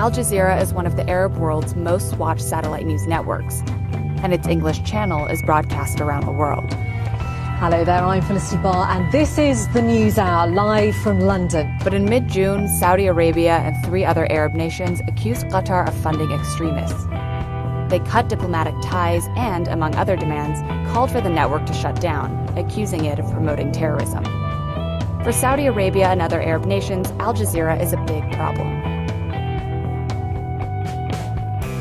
Al Jazeera is one of the Arab world's most watched satellite news networks, and its English channel is broadcast around the world. Hello there, I'm Felicity Barr, and this is the News Hour, live from London. But in mid-June, Saudi Arabia and 3 other Arab nations accused Qatar of funding extremists. They cut diplomatic ties and, among other demands, called for the network to shut down, accusing it of promoting terrorism. For Saudi Arabia and other Arab nations, Al Jazeera is a big problem.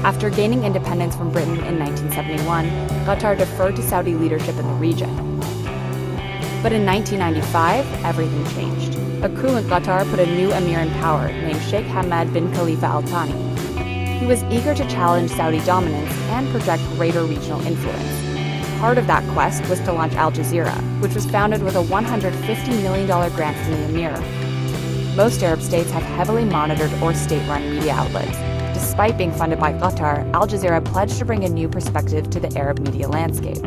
After gaining independence from Britain in 1971, Qatar deferred to Saudi leadership in the region. But in 1995, everything changed. A coup in Qatar put a new emir in power named Sheikh Hamad bin Khalifa Al Thani. He was eager to challenge Saudi dominance and project greater regional influence. Part of that quest was to launch Al Jazeera, which was founded with a $150 million grant from the emir. Most Arab states have heavily monitored or state-run media outlets. Despite being funded by Qatar, Al Jazeera pledged to bring a new perspective to the Arab media landscape.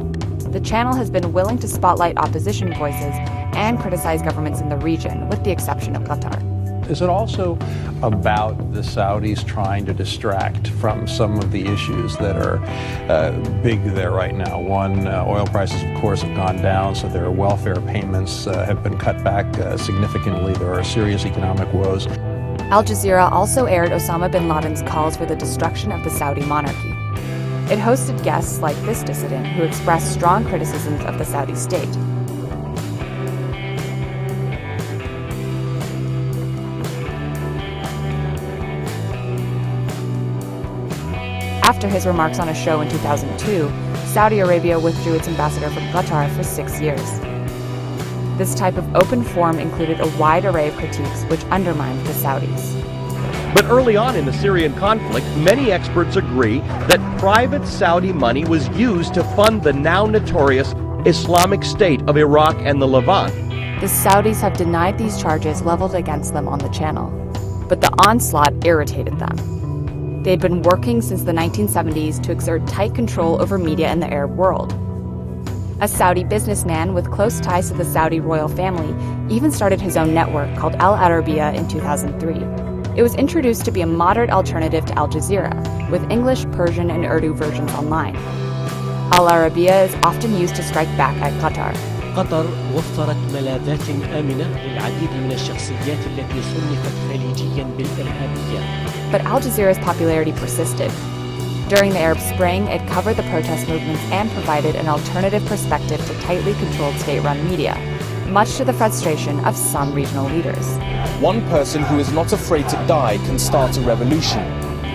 The channel has been willing to spotlight opposition voices and criticize governments in the region, with the exception of Qatar. Is it also about the Saudis trying to distract from some of the issues that are big there right now? One, oil prices, of course, have gone down, so their welfare payments have been cut back significantly. There are serious economic woes. Al Jazeera also aired Osama bin Laden's calls for the destruction of the Saudi monarchy. It hosted guests like this dissident who expressed strong criticisms of the Saudi state. After his remarks on a show in 2002, Saudi Arabia withdrew its ambassador from Qatar for 6 years. This type of open forum included a wide array of critiques which undermined the Saudis. But early on in the Syrian conflict, many experts agree that private Saudi money was used to fund the now notorious Islamic State of Iraq and the Levant. The Saudis have denied these charges leveled against them on the channel, but the onslaught irritated them. They'd been working since the 1970s to exert tight control over media in the Arab world. A Saudi businessman with close ties to the Saudi royal family even started his own network called Al Arabiya in 2003. It was introduced to be a moderate alternative to Al Jazeera, with English, Persian, and Urdu versions online. Al Arabiya is often used to strike back at Qatar. قطر وفرت ملاذات آمنة للعديد من الشخصيات التي صنفت خليجيا بالإرهابية. But Al Jazeera's popularity persisted. During the Arab Spring, it covered the protest movements and provided an alternative perspective to tightly controlled state-run media, much to the frustration of some regional leaders. One person who is not afraid to die can start a revolution,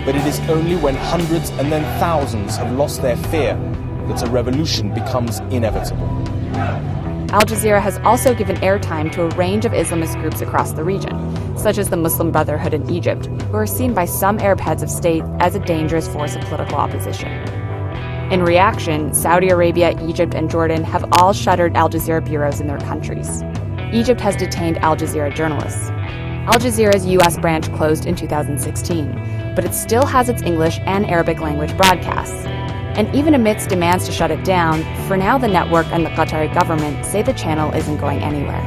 but it is only when hundreds and then thousands have lost their fear that a revolution becomes inevitable. Al Jazeera has also given airtime to a range of Islamist groups across the region, such as the Muslim Brotherhood in Egypt, who are seen by some Arab heads of state as a dangerous force of political opposition. In reaction, Saudi Arabia, Egypt, and Jordan have all shuttered Al Jazeera bureaus in their countries. Egypt has detained Al Jazeera journalists. Al Jazeera's U.S. branch closed in 2016, but it still has its English and Arabic language broadcasts. And even amidst demands to shut it down, for now the network and the Qatari government say the channel isn't going anywhere.